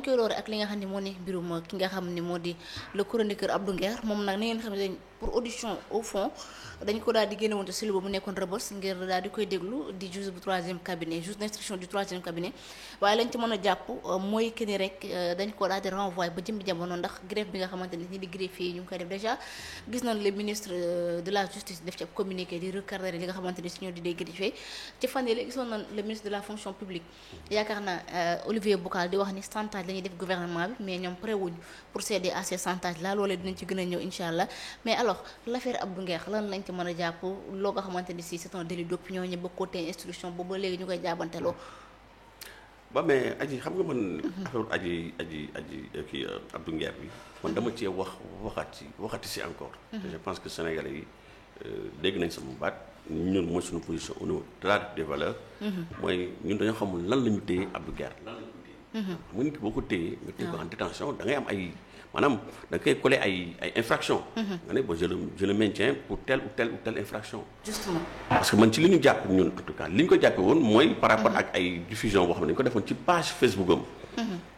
koy loore ak li nga xam ne moo nekk mbirum ki nga xam ne moo di le chroniqueur Abdou Nguer moom nag ni ngeen xam ne pour audition au fond dañ ko daal di génne woon te cellule boobu nekkoon Rebeuss ngir daal di koy déglu di juge bu 3e cabinet juge d'instruction du 3e cabinet waaye lañ ci mën a jàpp mooy que ni rek dañ ko daal di renvoyer ba jëmbi jamono ndax greffe bi nga xamante ni ñi di greffier yi ñu ngi koy def déjà gis nañ le ministre de la justice def ci ab communiqué di recadrer li nga xamante ni si ñoo di dee greffier ci fan yii gisoon nañ le ministre de la fonction publique yaakaar naa Olivier Boucal di wax ni chantage la ñuy def gouvernement bi mais ñoom prêt wuñ pour céder à ces chantages là loolee dinañ ci gën a ñëw incha allah mais alors l'affaire Abdou Nguer lan lañ ci mën a jàpp loo nga xamante ni si c'est un délit d'opinion ñu bëgg ko tey instruction boobu ba léegi ñu koy jaabanteloo. ba mais aji xam nga man. affaire aji kii Abdou Nguer bi man dama cee waxati si encore. je pense que Sénégalais yi dégg nañ sama baat ñun mooy suñu position au niveau de la des valeurs. mooy ñun dañoo xamul lan la ñu téye Abdou Nguer lan la ñu téye. xam nga nit ki boo ko téye nga téye ko en détention da ngay am ay. maanaam da nga koy coller ay infraction nga ne bon je le maintiens pour telle ou telle infraction. Justement. Parce que man ci li ñu jàpp ñun en tout cas li ñu ko jàppee woon mooy par rapport ak ay diffusion boo xam ne dañu ko defoon ci page Facebook am.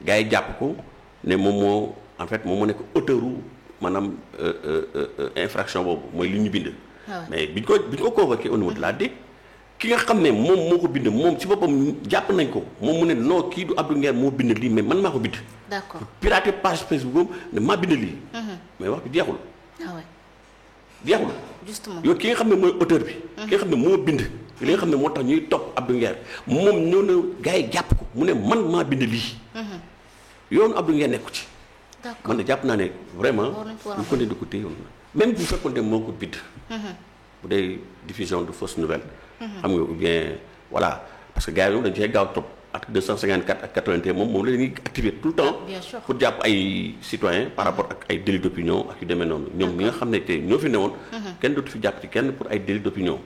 gars yi jàpp ko ne moom moo en fait moom moo nekk auteur maanaam infraction boobu mooy li ñu bind. mais bi ñu ko convoqué au niveau de la DIC ki nga xam ne moom moo ko bind moom ci boppam jàpp nañ ko moom mu ne non kii du Abdou Nguer moo bind lii mais man maa ko bind. d'accord pirater page Facebook ne maa bind lii. mais wax bi jeexul. jeexul. justement yow ki nga xam ne mooy auteur bi. ki nga xam ne moo bind. li nga xam ne moo tax ñuy topp Abdou Nguer moom ñëw na gars yi jàpp ko mu ne man maa bind lii. yoonu Abdou Nguer nekku ci. d'accord man de jàpp naa ne vraiment. ñu ko ne di ko téye woon même bu fekkoon ne moo ko bind. bu dee diffusion de fausses nouvelles. xam nga ou bien voilà parce que gars yi dañu cee gaaw trop article 254 ak 81 moom la ñuy activer tout le temps. bien sûr pour jàpp ay citoyens par rapport ak ay délits d'opinion ak yu demee noonu. ñoom ñi nga xam ne te ñoo fi newoon. kenn dootu fi jàpp ci kenn pour ay délits d'opinion.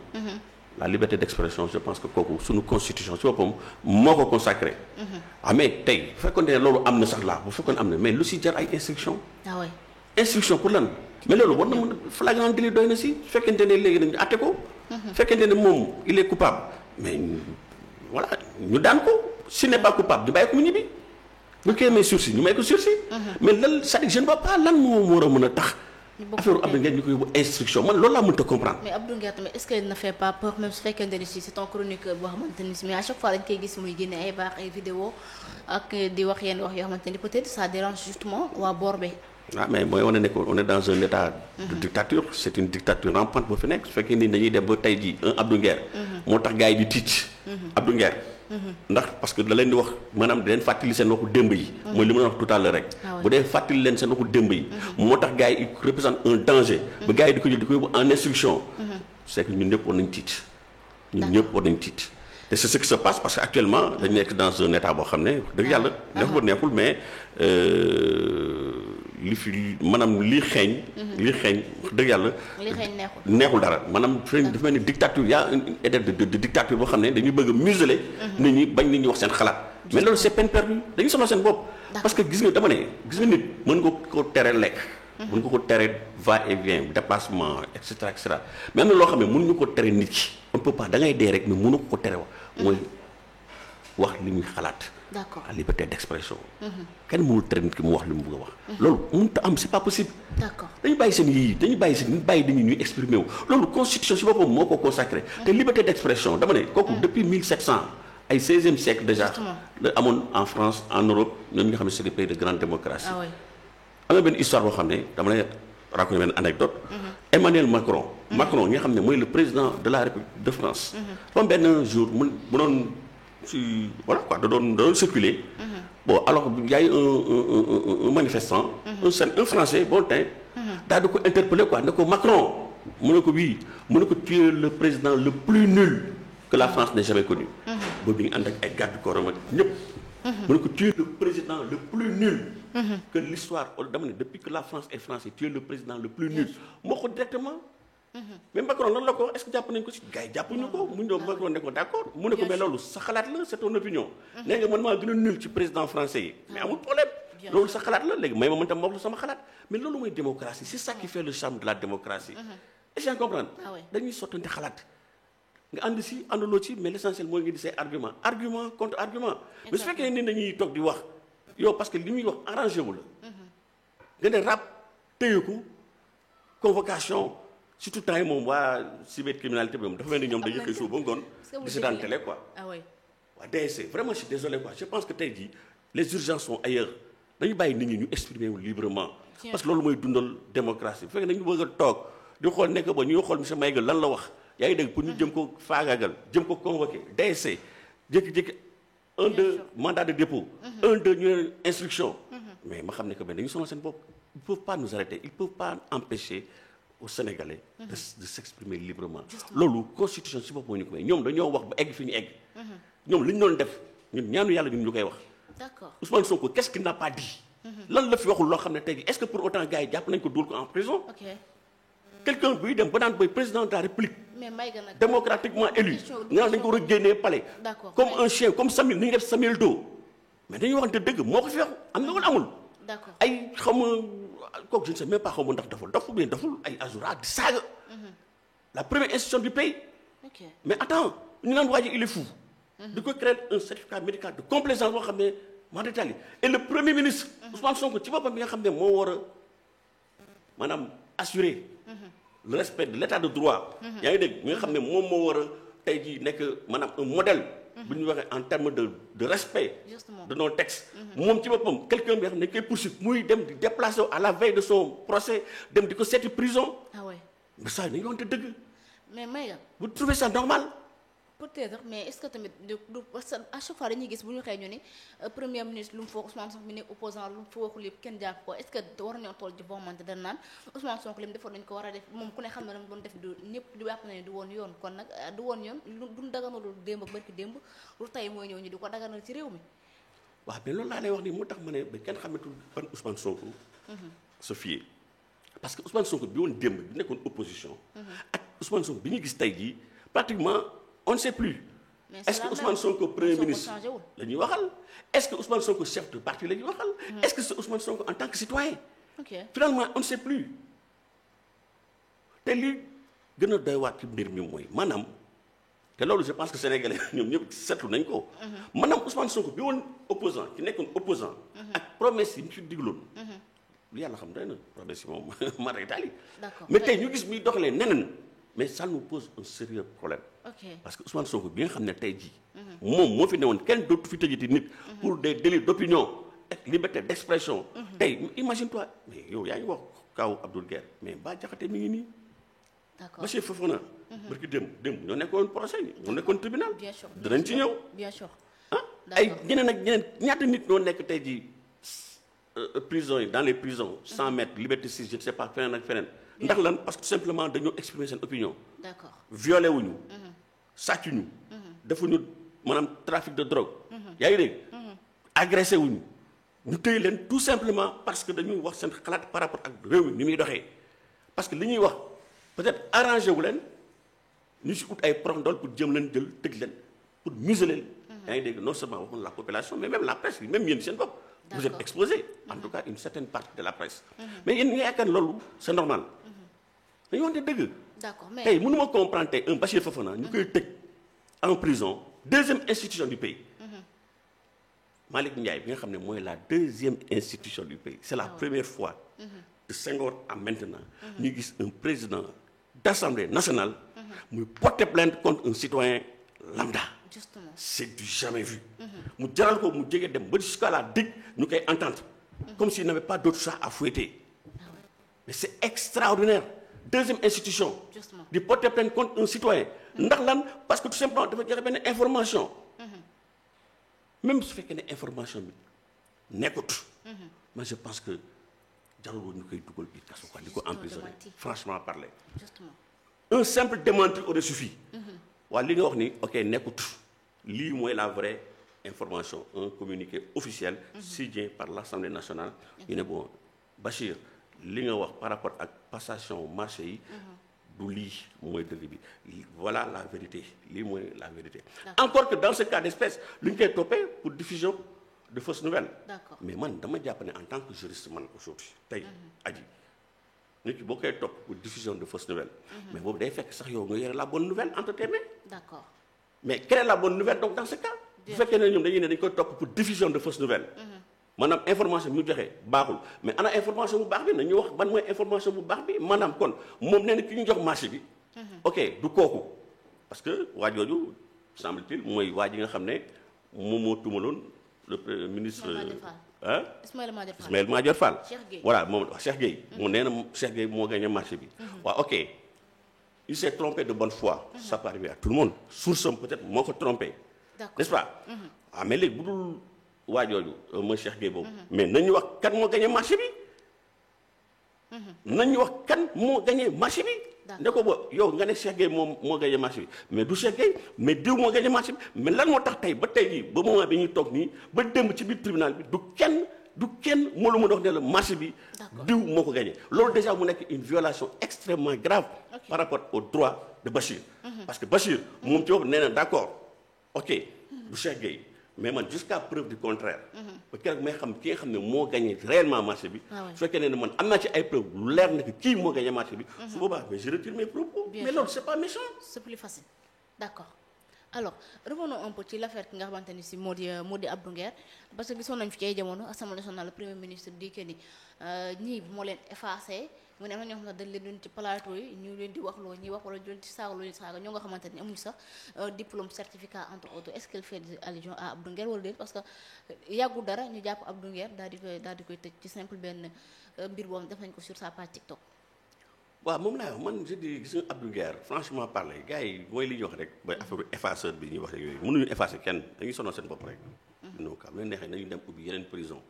la liberté d'expression je pense que kooku suñu constitution ci boppam moo ko consacré. mais tey bu fekkoon ne loolu am na sax laa bu fekkoon am na mais lu si jar ay instruction. instruction pour lan. mais loolu war na mën a flagrant délit doy na si fekkente ne léegi nañu àtte ko. fekkente ne moom il est coupable mais voilà ñu daan ko s'il n'est pas coupable ñu bàyyi ko mu ñibbi bu ñu koy may sursis ñu may ko sursis. mais lan c'est-à-dire je ne vois pas lan moo war a mën a tax. affaire Abdou Nguer ñu koy yóbbu instruction man loolu laa mënut a comprendre. mais Abdou Nguer tamit est-ce que il ne fait pas peur même su fekkente ne si c'est un chroniqueur boo xamante ni si mais à chaque fois dañ koy gis muy génne ay baax ay vidéo ak di wax yenn wax yoo xamante ni peut-être ça dérange justement waa boor bi. mais mooy wane ne ko on est dans un état de dictature c'est une dictature rampante boo fi nekk su fekkee ni dañuy dem ba tey jii un Abdou Nguer moo tax gars yi di tiit Abdou Nguer ndax parce que da leen di wax maanaam di leen fàttali seen waxu démb yi mooy li ma wax tout à l'heure rek bu dee fàttali leen seen waxu démb yi moo tax gars yi représente un danger ba gars yi di ko jël di ko yóbbu en instruction c'est que ñun ñëpp war nañ tiit ñun ñëpp war nañ tiit te c'est ce qui se passe parce que actuellement dañu nekk dans un état boo xam ne dëgg yàlla neexul ba neexul mais li fi maanaam lii xeeñ dëgg yàlla neexul dara maanaam dafa mel ni dictature y a une idée de dictature boo xam ne dañuy bëgg a museler nit ñi bañ nit ñi wax seen xalaat mais loolu c'est peine perdue dañuy sonal seen bopp parce que gis nga nit mën nga ko tere lekk mën nga ko tere va et vient déplacement et cetera mais am na loo xam ne mënuñu ko tere nit ki on peut pas da ngay dee rek mais mënu ko tere wax mooy wax li muy xalaat. d'accord la liberté d'expression. kenn mënul tere nit ki mu wax li mu bëgg a wax. loolu mënut a am c'est pas possible. d'accord dañu bàyyi seen yii dañu bàyyi dañuy ñuy exprimer wu loolu constitution si boppam moo ko consacré. te liberté d'expression dama ne kooku depuis 1700 ay 16e siècle déjà. la amoon en France en Europe ñoom ñi nga xam ne c'est des pays de grande démocratie. am na benn histoire boo xam ne dama lay raconter benn anecdote. Emmanuel Macron. Macron nga xam ne mooy le président de la République de France. comme benn jour mu doon si voilà quoi da doon circuler. bon alors y a eu un manifestant. un français bon teint. daal di ko interpeller quoi ne ko Macron mu ne ko oui mu ne ko tu es le président le plus nul que la France n'ait jamais connu. boobu bi nga ànd ak ay garde corps am ñëpp. mu ne ko tu es le président le plus nul. que l'histoire dama ne depuis que la France est française tu es le président le plus nul moo ko directement. mais Macron lan la ko est-ce que jàpp nañu ko ci gars yi jàppuñu ko mu ñëw Macron ne ko d'accord mu ne ko mais loolu sa xalaat la c'est ton opinion. nee nga man maa gën a nul ci président français yi mais amul problème. loolu sa xalaat la léegi may ma mën tam ma wax la sama xalaat mais loolu mooy démocratie c'est ça qui fait le charme de la démocratie. est-ce que yaa comprendre dañuy sottante xalaat. nga ànd si àndaloo ci mais l'essentiel mooy nga di say argument contre argument mais su fekkee ni dañuy toog di wax yow parce que li muy wax arrangé wu la. nga ne rap téye ko convocation surtout temps yi moom waa cybercriminalité bi moom dafa mel ni ñoom dañuy xëy suuf ba ngoon di seetaan télé quoi. ah oui. waa DSC vraiment je suis désolé quoi je pense que tey jii les urgences sont ailleurs dañu bàyyi nit ñi ñu exprimer wu librement. parce que loolu mooy dundal démocratie bu fekkee dañu bëgg a toog di xool nekk ba ñuy xool monsieur Maïga lan la wax yaa ngi dégg pour ñu jëm ko faagaagal jëm ko convoqué DSC jékki-jékki 1-2 mandat de dépôt. 1-2 ñu ne instruction. mais ma xam ne que ben dañu sonal seen bopp ils peuvent pas nous arrêter ils peuvent pas empêcher aux Sénégalais. de s'exprimer librement. loolu constitution si bopp moo ñu ko may ñoom dañoo wax ba egg fi ñu egg. ñoom li ñu doon def ñun ñaanu yàlla ñun ñu koy wax. d'accord Ousmane Sonko qu'est-ce qu'il n'a pas dit. lan la fi waxul loo xam ne tey est-ce que pour autant gars yi jàpp nañ ko dugal ko en prison. ok quelqu'un buy dem ba daan boy président de la République. mais Maïga nag démocratiquement élu nga dañ ko war a génnee palais. d'accord comme un chien comme Samuel ni ñu def Samuel Doe. mais dañuy waxante dëgg moo ko fi wax am na wala amul. d'accord ay xaw ma kooku je ne sais même pas xaw ma ndax daful bien daful ay Azoura di saaga. la première institution du pays. ok mais attends ñu naan waa ji il est fou. di ko créer un certificat médical de complaisance boo xam ne maa détaillé et le premier ministre. Ousmane Sonko ci boppam bi nga xam ne moo war a maanaam assurer. le respect de l'état de droit. yaa ngi dégg mi nga xam ne moom moo war a tey jii nekk maanaam un modèle. bu ñu waxee en termes de respect. Justement. de nos textes. moom ci boppam quelqu'un bi nga xam ne koy poursuivre muy dem di déplacer à la veille de son procès dem di ko seeti prison. ah ouais mais ça nañu waxante dëgg. mais Maïga vous trouvez ça normal. peut-être mais est-ce que tamit du parce que à chaque fois dañuy gis bu ñu xëy ñu ni premier ministre lu mu fa wax Ousmane Sonko mi nekk opposant lu mu fa waxul yëpp kenn jàpp ko est-ce que war nañoo toll ci boo xamante dañ naan Ousmane Sonko li mu defoon dañ ko war a def moom ku ne xam ne dama doon def du ñëpp du yàpp na ne du woon yoon kon nag du woon yoon lu duñ daganalul démb ak barki démb lu tey mooy ñëw ñu di ko daganal ci réew mi. waaw mais loolu laa lay wax nii moo tax ma ne ba kenn xamatul ban Ousmane Sonko. se fier parce que Ousmane Sonko bi woon démb bi nekkoon opposition. ak Ousmane Sonko bi ñu gis tey jii pratiquement on ne sait plus. mais est-ce que Ousmane Sonko premier ministre la ñuy waxal est-ce que Ousmane Sonko chef de parti la ñuy waxal. est-ce que c'est Ousmane Sonko en tant que citoyen. ok finalement on ne sait plus te li gën a doy waat ci mbir mi mooy maanaam te loolu je pense que sénégalais ñoom ñëpp seetlu nañ ko. maanaam Ousmane Sonko bi woon opposant ki nekkoon opposant ak promesse yi ñu ci digloon. lu yàlla xam doy na promesse yi moom mara Italie. d'accord mais tey ñu gis muy doxalee neneen mais ça nous pose un sérieux problème. ok parce que Ousmane Sonko bi nga xam ne tey jii. moom moo fi newoon kenn dootu fi tëjati nit. pour des délits d'opinion ak liberté d'expression. tey imagine-toi mais yow yaa ngi wax kaw Abdoul Guer mais Bah Diakhaté mi ngi nii. d'accord Bachir Fofana. barki démb ñoo nekkoon procès ñoo nekkoon tribunal. bien sûr dinañ ci ñëw. bien sûr ay ñeneen ak ñeneen ñaata nit ñoo nekk tey jii prison yi dans les prisons 100 mètres liberté 6 je ne sais pas feneen ak feneen. ndax lan parce que tout simplement dañoo exprimer seen opinion. d'accord violé wuñu sàccuñu defuñu maanaam trafic de drogue. yaa ngi dégg. agressé wuñu ñu téye leen tout simplement parce que dañuy wax seen xalaat par rapport ak réew mi ni muy doxee parce que li ñuy wax peut-être arrangé wu leen ñu si ut ay prondol pour jëm leen jël tëj leen pour museler leen. yaa ngi dégg non seulement waxoon la population mais même la presse bi même yéen seen bopp. vous êtes exposé en tout cas une certaine partie de la presse. mais yéen ñi nga yaakaar loolu c'est normal. dañu wante dëgg. d'accord mais tey mënuma comprendre tey un Bachir Fofana ñu koy tëj en prison deuxième institution du pays. Malick Ndiaye bi nga xam ne mooy la deuxième institution du pays c'est la première fois. de Senghor à maintenant. ñu gis un président d'Assemblée nationale. muy porter plainte contre un citoyen lambda. justement c'est du jamais vu. mu jaral ko mu jege dem ba jusqu'à la digue ñu koy entendre. comme s'il n'avait pas d'autre chat à fouetter. mais c'est extraordinaire. deuxième institution. Justement. di porter plainte contre un citoyen. ndax lan parce que tout simplement dafa joxe benn information. même su fekkee ne information bi nekkut. mais je pense que jarul woon ñu koy dugal biir kaso quoi di ko emprisonner franchement parler. justement un simple démenti aurait suffi. waaye li nga wax ni ok nekkut lii mooy la vraie information un communiqué officiel. signé par l'Assemblée nationale. ñu ne bon Bachir li nga wax par rapport ak passation marché yi. du lii mooy dëgg bi voilà la vérité lii mooy la vérité. encore que dans ce cas d'espèce lu ñu koy toppee pour diffusion de fausses nouvelles. d'accord mais man dama jàpp ne en tant que juriste man aujourd'hui tey aji nit ki boo koy topp pour diffusion de fausses nouvelles. mais boobu day fekk sax yow nga yore la bonne nouvelle entre tes mains. d'accord mais créer la bonne nouvelle donc dans ce cas. bu fekkee ne ñoom dañuy ne dañu koy topp pour diffusion de fausses nouvelles. maanaam information bi ñu joxe baaxul mais ana information bu baax bi nañu wax ban mooy information bu baax bi maanaam kon moom nee na ki ñu jox marché bi. ok du kooku parce que waa jooju semble-t-il mooy waa ji nga xam ne moom moo tuumaloon le ministre. Ismaïla Madior Fall Ismaïla Madior Fall. Cheikh Gueye voilà moom Cheikh Gueye. moom nee na Cheikh Gueye moo gagné marché bi. waaw ok il s'est trompé de bonne foi. ça peut arriver à tout le monde source am peut-être moo ko trompé. d'accord n'est-ce pas. waaw mais léegi bu dul waa jooju mooy Cheikh Gueye boobu. mais nañu wax kan moo gagné marché bi. nañu wax kan moo gagné marché bi. ne ko ba yow nga ne Cheikh Gueye moom moo gagné marché bi mais du Cheikh Gueye mais diw moo gagné marché bi mais lan moo tax tey ba tey jii ba moment bi ñuy toog nii ba démb ci biir tribunal bi du kenn moo la mën a wax ne la marché bi. diw moo ko gagné loolu déjà mu nekk une violation extrêmement grave. par rapport au droit de Bachir. parce que Bachir moom ci boppam nee na d'accord ok du Cheikh Gueye mais man jusqu'à preuve du contraire. ba keroog may xam ki nga xam ne moo gagné réellement marché bi. su fekkee ne man am naa ci ay preuve lu leer na que kii moo gagné marché bi. su boobaa mais je retire mes propos. mais loolu c'est pas méchant. c'est plus facile d'accord alors revenons un peu ci l'affaire ki nga xamante ni si moo di Abdou Nguer parce que gisoon nañu fi ci ay jamono Assemblée nationale le premier ministre di que ni ñii moo leen effacé mu ne am na ñoo xam ne dañ leen doon ci plateau yi ñu leen di wax loo ñuy wax wala doon ci saaga loo saaga ñoo nga xamante ni amuñu sax diplôme certificat entre autres est-ce qu'elle fait allusion à Abdou Nguer wala déet parce que yàggu dara ñu jàpp Abdou Nguer daal di koy tëj ci simple benn mbir boo xam def nañ ko sur sa page TikTok. waaw moom laa wax man je dis gis nga Abdou Nguer franchement parler gars yi mooy li ñuy wax rek ba affaire effaceur bi ñuy wax rek yooyu mënuñu effacer kenn dañuy sonal seen bopp rek. donc am na neexee nañu dem ubbi yeneen prison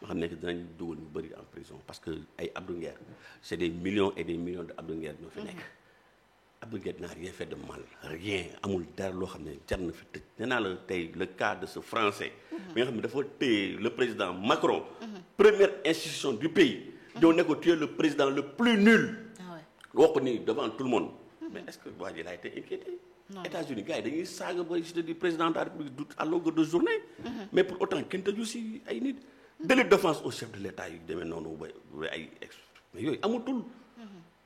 nga xam ne dinañ dugal ñu bëri en prison parce que ay Abdou Nguer c'est des millions et des millions de Abdou Nguer ñoo fi nekk. Abdou Nguer n'a rien fait de mal rien amul dara loo xam ne jar na fi tëj nee naa la tey le cas de ce français. bi nga xam ne dafa téye le président Macron. première institution du pays. doo ne ko tu es le président le plus nul. wax ko ni devant tout le monde. mais est-ce que waa ji a été inquiété. États-Unis gars yi dañuy saaga ba je te dis président de la République à longueur de journée. mais pour autant kenn tëju si ay nit. délit d'offense au chef de l'État yu demee noonu ba ay mais yooyu amatul.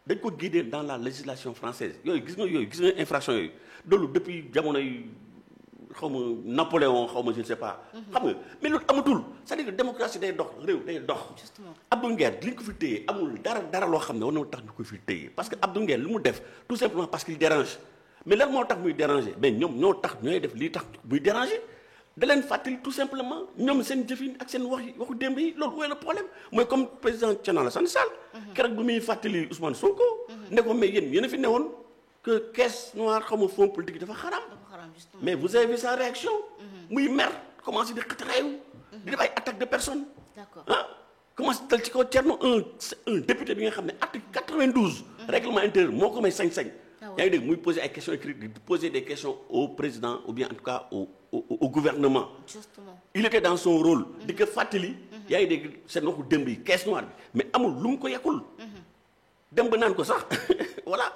dañ ko guider dans la législation française yooyu gis nga infraction yooyu loolu depuis jamono yi xaw ma Napoléon xaw ma je ne sais pas. xam nga mais loolu amatul c'est-à-dire que démocratie day dox réew day dox. justement Abdou Nguer li ñu ko fi téye amul dara loo xam ne war na tax ñu ko fi téye parce que Abdou Nguer li mu def tout simplement parce qu'il dérange mais lan moo tax muy déranger mais ñoom ñoo tax ñooy def lii tax muy déranger da leen fàttali tout simplement ñoom seen jëfin ak seen waxu démb yi loolu mooy le problème mooy comme président Thierno Alassane Sall. keroog bi muy fàttali Ousmane Sonko. ne ko mais yéen a fi newoon que caisse noire xaw ma fonds politique dafa xaram. mais vous avez vu sa réaction. muy mer commencé di xataraayu. di def ay attaques de personnes. d'accord commencé dal ci kaw Thierno un député bi nga xam ne article 92. règlement intérieur moo ko may sañ-sañ. yaa ngi dégg muy poser ay questions écrites di poser des questions au président ou bien en tout cas au gouvernement. justement il était dans son rôle. di ko fàttali. yaa ngi dégg seen waxu démb yi caisse noire bi mais amul lu mu ko yekkul. dem ba naan ko sax voilà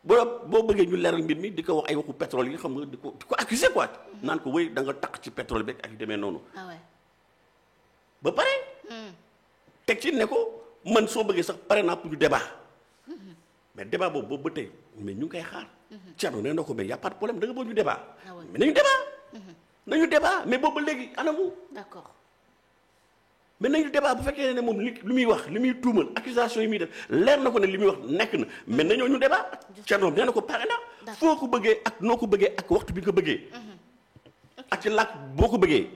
boo bëggee ñu leeral mbir mi di ko wax ay waxu pétrole yi xam nga di ko accuser quoi. naan ko wéy da nga takk ci pétrole beeg ak yu demee noonu. ba pare. teg ci ne ko man soo bëggee sax pare naa pour ñu débat. mais débat boobu ba tey mais ñu ngi koy xaar. Thierno nee na ko mais y a pas de problème da nga bëgg ñu débat. mais nañu débat. nañu débat mais boobu ba léegi anamu. d'accord. mais nañu débat bu fekkee ne moom li muy wax li muy tuumal accusation yi muy def leer na ko ne li muy wax nekk na mais nañoo ñu débat. Thierno nee na ko pare na. foo ko bëggee ak noo ko bëggee ak waxtu bi nga ko bëggee. ak ci làkk boo ko bëggee